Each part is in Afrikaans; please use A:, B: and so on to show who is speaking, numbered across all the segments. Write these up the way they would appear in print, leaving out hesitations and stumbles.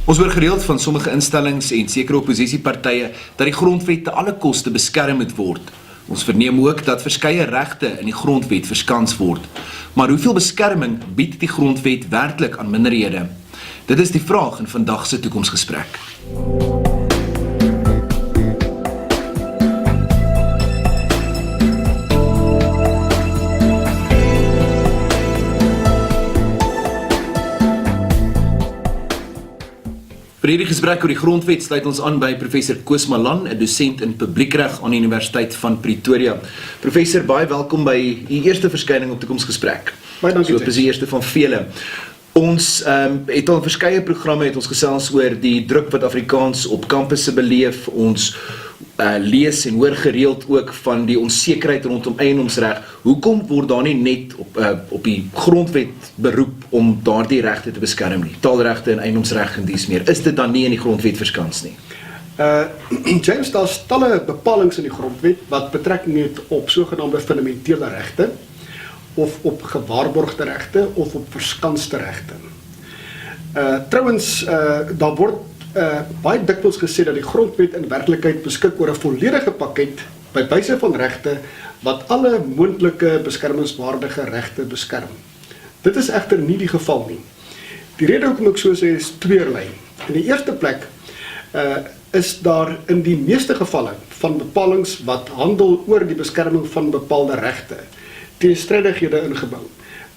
A: Ons hoor gereeld van sommige instellings en sekere opposisiepartye dat die grondwet te alle koste beskerm moet word. Ons verneem ook dat verskeie regte in die grondwet verskans word. Maar hoeveel beskerming bied die grondwet werklik aan minderhede? Dit is die vraag in vandag se toekomsgesprek. Vir hierdie gesprek oor die grondwet sluit ons aan by professor Koos Malan, 'n dosent in publiekreg aan die Universiteit van Pretoria. Professor, baie welkom by u eerste verskyning op Toekomsgesprek.
B: Baie dankie.
A: So, dis die eerste van vele. Ons het al verskeie programme het ons gesels oor die druk wat Afrikaans op kampusse beleef. Ons lees en hoor gereeld ook van die onsekerheid rondom eiendomsreg. Hoekom word daar nie net op die grondwet beroep om daardie regte te beskerm nie? Taalregte en eiendomsreg en dies meer. Is dit dan nie in die grondwet verskans nie?
B: James, daar's talle bepalings in die grondwet wat betrekking het op sogenaamde fundamentele regte, of op gewaarborgde regte, of op verskanste regte. Trouwens, daar word baie dikwels gesê dat die grondwet in werklikheid beskik oor 'n volledige pakket by wyse van regte wat alle moontlike beskermingswaardige regte beskerm. Dit is egter nie die geval nie. Die rede hoekom ek so sê is tweerlei. In die eerste plek is daar in die meeste gevalle van bepalings wat handel oor die beskerming van bepaalde regte teenstrydighede ingebou.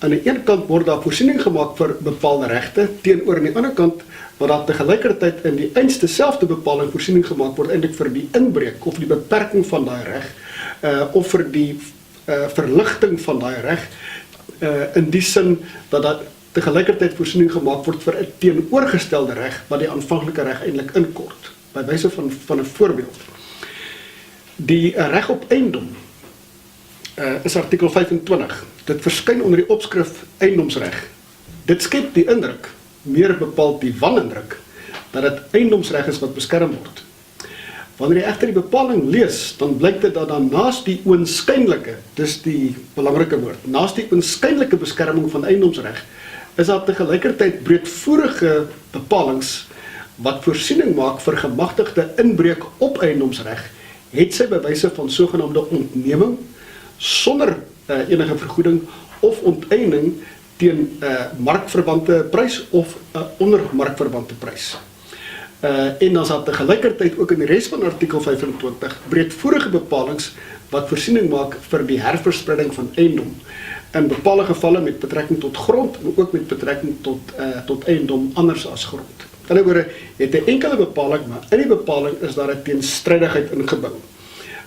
B: Aan die een kant word daar voorsiening gemaak vir bepaalde regte, teenoor aan die ander kant waar daar tegelijkertyd in die einste selfde bepaling voorsiening gemaak word eintlik vir die inbreuk of die beperking van daai reg, of vir die verligting van daai reg, in die sin dat daar tegelijkertyd voorsiening gemaak word vir 'n teenoorgestelde reg wat die aanvanklike reg eintlik inkort. By wyse van 'n voorbeeld. Die reg op eiendom is artikel 25. Dit verskyn onder die opskrif eiendomsreg. Dit skep die indruk, meer bepaald die wanindruk, dat dit eiendomsreg is wat beskerm word. Wanneer jy egter die bepaling lees, dan blyk dit dat dan naast die oënskynlike, dis die belangrike woord, naast die oënskynlike beskerming van eiendomsreg, is daar tegelijkertyd breedvoerige bepalings wat voorsiening maak vir gemagtigde inbreuk op eiendomsreg, het sy by wyse van sogenaamde ontneming, sonder enige vergoeding of onteiening teen markverwante prys of onder markverwante prys. En dan is daar tegelijkertyd ook in die rest van artikel 25 breedvoerige bepalings wat voorsiening maak vir die herverspreiding van eiendom in bepaalde gevalle met betrekking tot grond en ook met betrekking tot eiendom anders as grond. In ander woorde, het 'n enkele bepaling, maar in die bepaling is daar 'n teenstrydigheid ingebou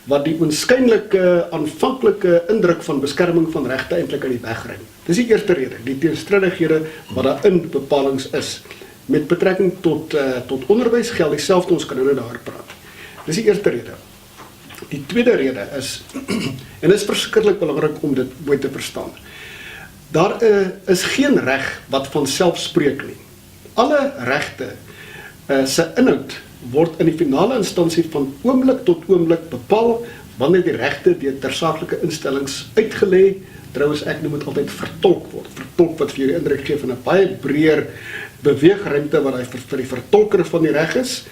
B: wat die oënskynlike aanvanklike indruk van beskerming van regte eintlik aan die weg ry. Dis die eerste rede, die teenstrydighede wat daar in bepalings is. Met betrekking tot onderwys geld dieselfde, ons kan nou daar praat. Dis die eerste rede. Die tweede rede is, en dit is verskriklik belangrik om dit mooi te verstaan, daar is geen reg wat van self spreek nie. Alle regte se inhoud word in die finale instansie van oomblik tot oomblik bepaal wanneer die regte deur tersaaklike instellings uitgelê, trouwens ek noem dit altyd vertolk word. Vertolk wat vir jou indruk gee van 'n baie breër beweegruimte wat hy vir die vertolker van die reg is.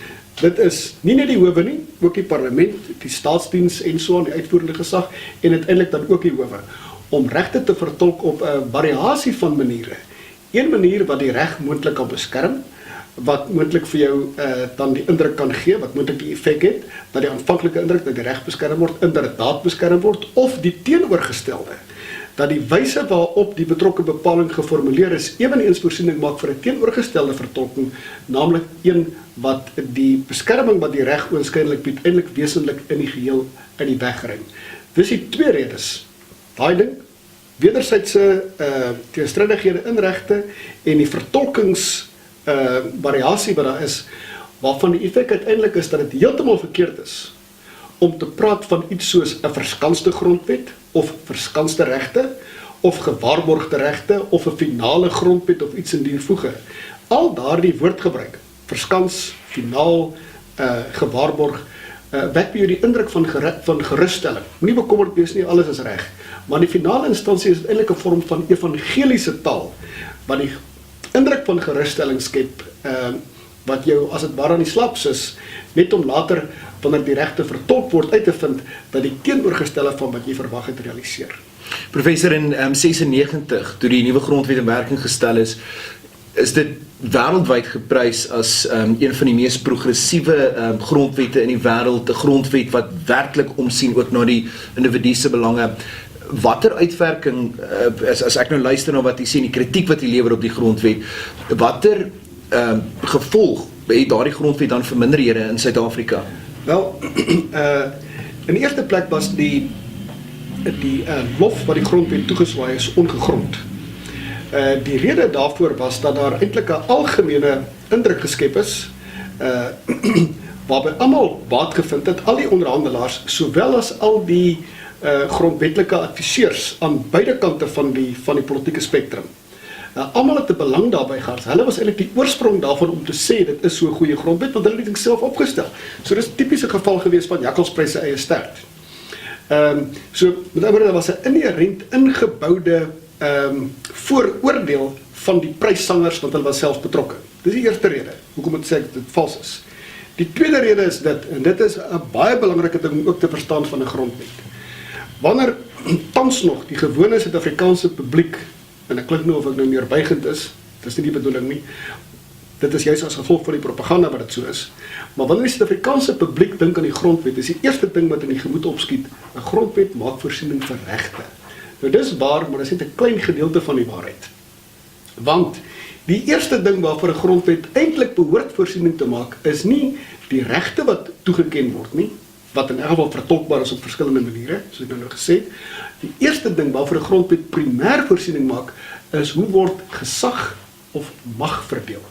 B: Dit is nie net die howe nie, ook die parlement, die staatsdiens en so aan die uitvoerende gesag en uiteindelik dan ook die howe om regte te vertolk op 'n variasie van maniere. Een manier wat die reg moontlik kan beskerm, wat moontlik vir jou dan die indruk kan gee, wat moontlik die effek het, dat die aanvanklike indruk dat die reg beskerm word, inderdaad beskerm word, of die teenoorgestelde, dat die wyse waarop die betrokke bepaling geformuleer is, eweneens voorsiening maak vir 'n teenoorgestelde vertolking, naamlik een wat die beskerming wat die reg oënskynlik bied, eintlik wesentlik in die geheel in die weg ry. Dis die twee redes. Daai ding, wedersydse teenstrydighede in regte en die vertolkings variasie wat daar is, waarvan die effek uiteindelik is dat dit heeltemal verkeerd is om te praat van iets soos 'n verskanste grondwet, of verskanste regte, of gewaarborgde regte, of 'n finale grondwet, of iets in die voege. Al daardie woordgebruik, verskans, finaal, gewaarborg, wek by jou die indruk van gerusstelling. Moenie bekommerd wees nie, alles is reg. Maar in die finale instansie is dit eintlik 'n vorm van evangeliese taal, wat die indruk van gerusstelling skep, wat jou as dit ware aan die slaap sis, net om later, wanneer die regte vertolk word, uit te vind dat die teenoorgestelde van wat jy verwag het realiseer.
A: Professor, in 96, toe die nuwe grondwet in werking gestel is dit wêreldwyd geprys as een van die mees progressiewe grondwette in die wêreld, 'n grondwet wat werklik omsien ook na die individu se belange. Watter uitwerking, as ek nou luister na wat jy sê, die kritiek wat jy lewer op die grondwet, watter gevolg het daardie grondwet dan vir minderhede in Suid-Afrika?
B: Wel, in die eerste plek was die lof wat die grondwet toegeswaai is ongegrond. Die rede daarvoor was dat daar eintlik 'n algemene indruk geskep is, waarby almal baat gevind het, al die onderhandelaars, sowel as al die grondwetlike adviseurs aan beide kante van die politieke spektrum. Almal het 'n belang daarbij gehad. Hulle was eintlik die oorsprong daarvan om te sê dit is so 'n goeie grondwet, want hulle het dit self opgestel. So dis 'n tipiese geval gewees van Jakkalsprys se eie stert. So met ander woorde was 'n inherent ingeboude vooroordeel van die pryssangers, want hulle was self betrokke. Dis die eerste rede hoekom ek sê dit vals is. Die tweede rede is dit, en dit is 'n baie belangrike ding om ook te verstaan van 'n grondwet. Wanneer tans nog die gewone Suid-Afrikaanse publiek, en ek klink nou of ek nou neerbuigend is, dit is nie die bedoeling nie, dit is juist as gevolg van die propaganda wat dit so is, maar wanneer die Suid-Afrikaanse publiek dink aan die grondwet, is die eerste ding wat in die gemoed opskiet, 'n grondwet maak voorsiening vir regte. Nou dis waar, maar dis net 'n klein gedeelte van die waarheid. Want die eerste ding waarvoor 'n grondwet eintlik behoort voorsiening te maak, is nie die regte wat toegeken word nie, wat in elk geval vertolkbaar is op verskillende maniere, soos ek nou gesê het. Die eerste ding waarvoor 'n grondwet primêr voorsiening maak, is hoe word gesag of mag verdeel.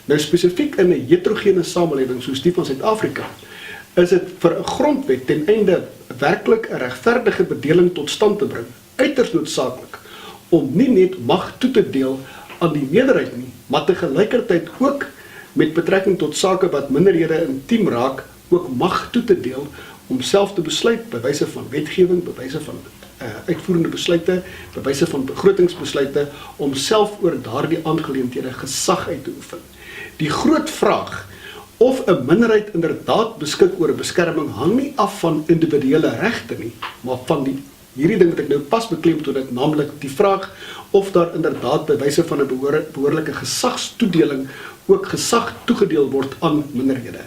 B: Nou spesifiek in 'n heterogene samelewing soos die van Suid-Afrika, is dit vir 'n grondwet ten einde werklik 'n regverdige bedeling tot stand te bring, uiters noodsaaklik, om nie net mag toe te deel aan die meerderheid nie, maar te gelykertyd ook met betrekking tot sake wat minderhede intiem raak, ook mag toe te deel om self te besluit, by wyse van wetgewing, by wyse van uitvoerende besluite, by wyse van begrotingsbesluite, om self oor daardie aangeleenthede gesag uit te oefen. Die groot vraag, of 'n minderheid inderdaad beskik oor 'n beskerming, hang nie af van individuele regte nie, maar van hierdie ding wat ek nou pas beklemtoon het, naamlik die vraag of daar inderdaad by wyse van 'n behoorlike gesagstoedeling ook gesag toegedeel word aan minderhede.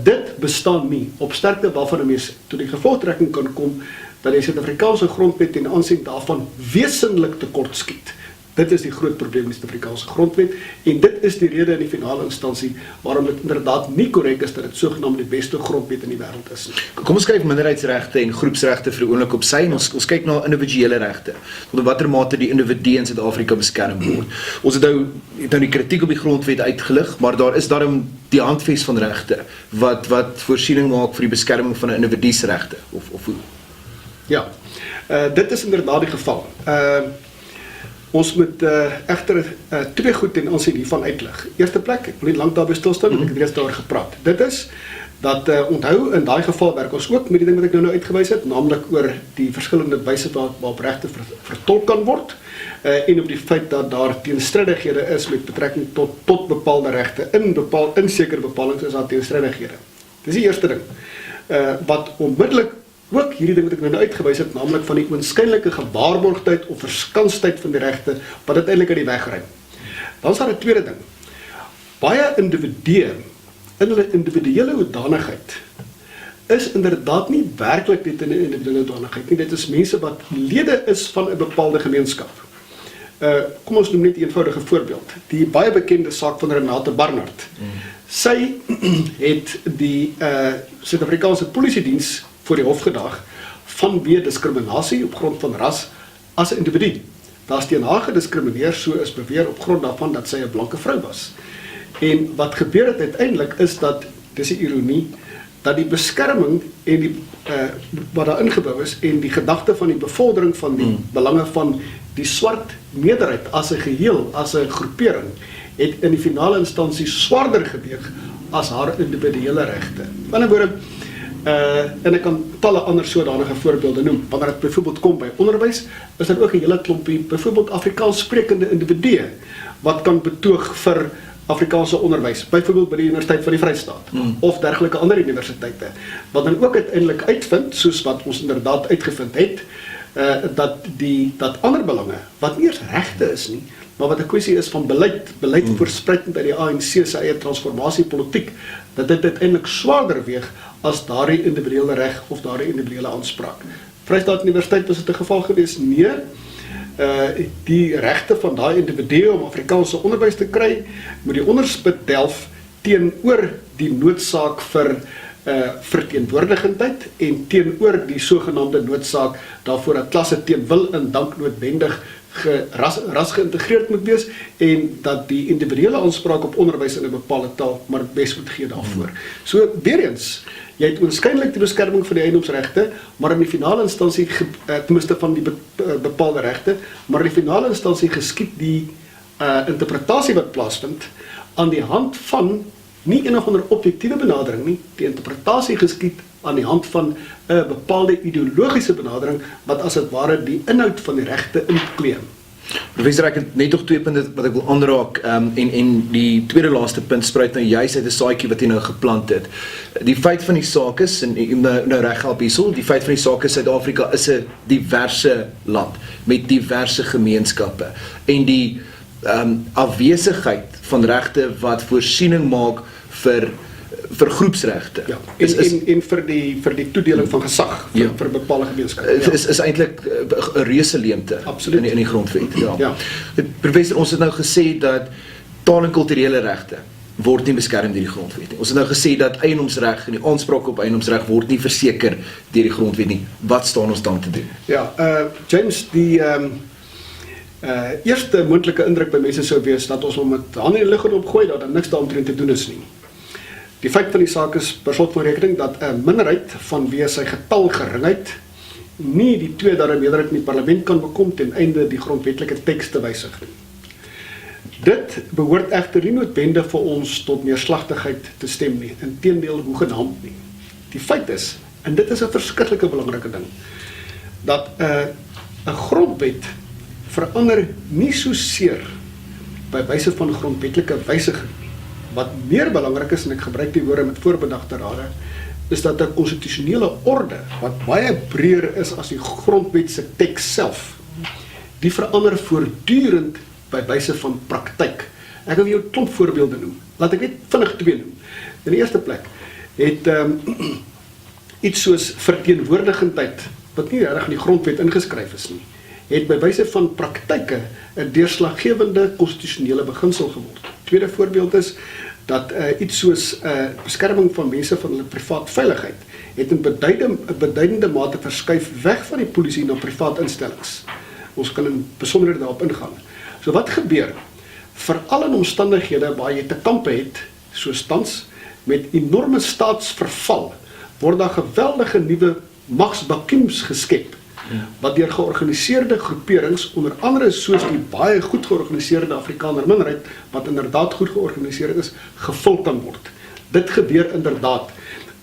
B: Dit bestaan nie, op sterkte waarvan 'n mens tot die gevolgtrekking kan kom dat die Suid-Afrikaanse grondwet ten aansien daarvan wesenlik tekort skiet. Dit is die groot probleem met die Suid-Afrikaanse grondwet, en dit is die rede in die finale instansie waarom dit inderdaad nie korrek is dat dit sogenaamd die beste grondwet in die wêreld is.
A: Kom ons kyk minderheidsregte en groepsregte vir 'n oomblik op sy, en ons kyk na individuele regte. Tot in watter mate die individu in Suid-Afrika beskerm word. Ons het nou die kritiek op die grondwet uitgelig, maar daar is daarom die handves van regte wat voorsiening maak vir die beskerming van 'n individu se regte of hoe.
B: Ja, dit is inderdaad die geval. Ons moet egter twee goed ten aansien hiervan uitlig. Eerste plek, ek wil nie lank daarby stilstaan, want ek het reeds daaroor gepraat. Dit is dat onthou, in daai geval werk ons ook met die ding wat ek nou uitgewys het, naamlik oor die verskillende wyse waarop regte vertolk kan word, en op die feit dat daar teenstrydighede is met betrekking tot bepaalde regte. In sekere bepalings is daar teenstrydighede. Dis die eerste ding. Wat onmiddellik ook hierdie ding wat ek nou uitgewys het, naamlik van die oënskynlike gewaarborgdheid of verskansdheid van die regte, wat dit eintlik uit die weg ruim. Dan is daar 'n tweede ding. Baie individue in hulle individuele hoedanigheid is inderdaad nie werklik net in 'n individuele hoedanigheid nie. Dit is mense wat lede is van 'n bepaalde gemeenskap. Kom ons noem net 'n eenvoudige voorbeeld. Die baie bekende saak van Renate Barnard. Sy het die Suid-Afrikaanse Polisiediens voor die hof gedaag vanweë diskriminasie op grond van ras as 'n individu. Daar is teen haar gediskrimineer, so is beweer op grond daarvan dat sy 'n blanke vrou was. En wat gebeur het uiteindelik is dat, dis 'n ironie, dat die beskerming en die wat daar ingebou is en die gedagte van die bevordering van die belange van die swart meerderheid as 'n geheel, as 'n groepering, het in die finale instansie swaarder geweeg as haar individuele regte. Aan die ander woorde, en ek kan talle ander sodanige voorbeelde noem. Wanneer dit byvoorbeeld kom by onderwys, is daar ook 'n hele klompie byvoorbeeld Afrikaans sprekende individue wat kan betoog vir Afrikaanse onderwys, byvoorbeeld by die Universiteit van die Vrystaat of dergelike ander universiteite, wat dan ook uiteindelik uitvind, soos wat ons inderdaad uitgevind het, dat ander belange, wat nie eers regte is nie, maar wat 'n kwessie is van beleid voorspruitend uit die ANC se eie transformasiepolitiek, dat dit uiteindelik swaarder weeg as daardie individuele reg of daardie individuele aanspraak. Vrystaat Universiteit was dit 'n geval gewees? Nee. Die regte van daai individue om Afrikaanse onderwys te kry, moet die onderspit delf teenoor die noodsaak vir verteenwoordigendheid en teenoor die sogenaamde noodsaak daarvoor dat klasse teen wil en dank noodwendig ras geïntegreerd moet wees en dat die individuele aanspraak op onderwys in 'n bepaalde taal maar bes moet gee daarvoor. So weer eens, jy het oënskynlik die beskerming van die eiendomsregte, maar in die finale instansie, ten minste van die bepaalde regte, maar in die finale instansie geskied die interpretasie wat plaasvind aan die hand van nie een of ander objektiewe benadering nie, die interpretasie geskied aan die hand van 'n bepaalde ideologiese benadering wat as het ware die inhoud van die regte inkleem.
A: Professor, ek het net nog 2 punte wat ek wil aanraak, en die tweede laaste punt spruit nou juist uit 'n saadjie wat jy nou geplant het. Die feit van die saak is, en nou reg help hierso, die feit van die saak is Suid-Afrika is 'n diverse land met diverse gemeenskappe en die afwesigheid van regte wat voorsiening maak vir groepsregte.
B: Ja, en vir die toedeling van gesag vir bepaalde gemeenskappe.
A: Is eintlik 'n reuse leemte in die grondwet.
B: Ja.
A: Professor, ons het nou gesê dat taal- en kulturele regte word nie beskerm deur die grondwet nie. Ons het nou gesê dat eiendomsreg en die aanspraak op eiendomsreg word nie verseker deur die grondwet nie. Wat staan ons dan te doen?
B: Ja, James, die eerste moontlike indruk by mense sou wees dat ons met hande in die lug opgooi dat daar niks daaromtrent te doen is nie. Die feit van die saak is per slot van rekening dat 'n minderheid vanweë sy getal geringheid nie die 2/3 meerderheid in die parlement kan bekom ten einde die grondwetlike teks te wysig nie. Dit behoort egter nie noodwendig vir ons tot neerslagtigheid te stem nie, inteendeel hoegenaamd nie. Die feit is, en dit is 'n verskriklike belangrike ding, dat 'n grondwet verander nie so seer by wyse van grondwetlike wysiging. Wat meer belangrik is, en ek gebruik die woorde met voorbedagte rade, is dat 'n konstitusionele orde, wat baie breër is as die grondwet se teks self, die verander voortdurend by wyse van praktyk. Ek wil jou 'n klomp voorbeelde noem. Laat ek net vinnig 2 noem. In die eerste plek het iets soos verteenwoordigendheid, wat nie reg in die grondwet ingeskryf is nie, het by wyse van praktyke 'n deurslaggewende konstitusionele beginsel geword. Tweede voorbeeld is dat iets soos beskerming van mense van hulle privaat veiligheid het in beduidende mate verskuif weg van die polisie na privaat instellings. Ons kan in besonderhede daarop ingaan. So wat gebeur? Veral in omstandighede waar jy te kampe het, soos tans, met enorme staatsverval, word daar geweldige nuwe magsvakuums geskep, wat deur georganiseerde groeperings, onder andere soos die baie goed georganiseerde Afrikaner minderheid, wat inderdaad goed georganiseerd is, gevul kan word. Dit gebeur inderdaad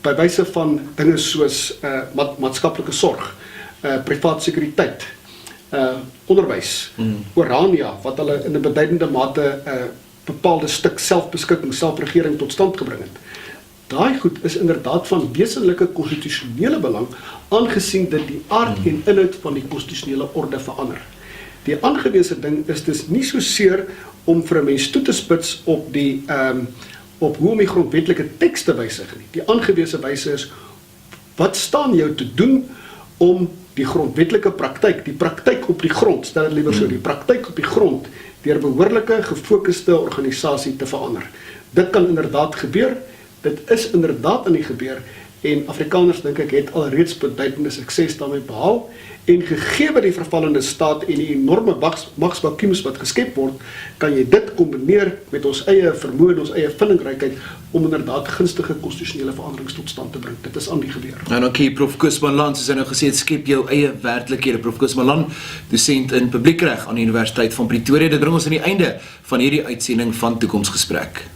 B: by wyse van dinge soos maatskaplike sorg, privaat sekuriteit, onderwys, Orania, wat hulle in 'n beduidende mate bepaalde stuk selfbeskikking, selfregering tot stand gebring het. Daai goed is inderdaad van wesenlike konstitusionele belang, aangesien dit die aard en inhoud van die konstitusionele orde verander. Die aangewese ding is dus nie so seer om vir 'n mens toe te spits op op hoe om die grondwetlike teks te wysig nie. Die aangewese wyse is, wat staan jou te doen om die grondwetlike praktyk, die praktyk op die grond, stel dit liewer so, die praktyk op die grond, deur behoorlike gefokuste organisasie te verander. Dit kan inderdaad gebeur, dit is inderdaad in die gebeur, en Afrikaners dink ek het alreeds beduidende sukses daarmee behaal, en gegee die vervallende staat en die enorme magsvakuums wat geskep word, kan jy dit kombineer met ons eie vermoë en ons eie vindingrykheid om inderdaad gunstige konstitusionele veranderings tot stand te bring. Dit is aan die gebeur.
A: Nou dankie Prof. Koos Malan, soos hy nou gesê het, skep jou eie werklikhede. Prof. Koos Malan, dosent in publiekreg aan die Universiteit van Pretoria. Dit bring ons aan die einde van hierdie uitsending van Toekomsgesprek.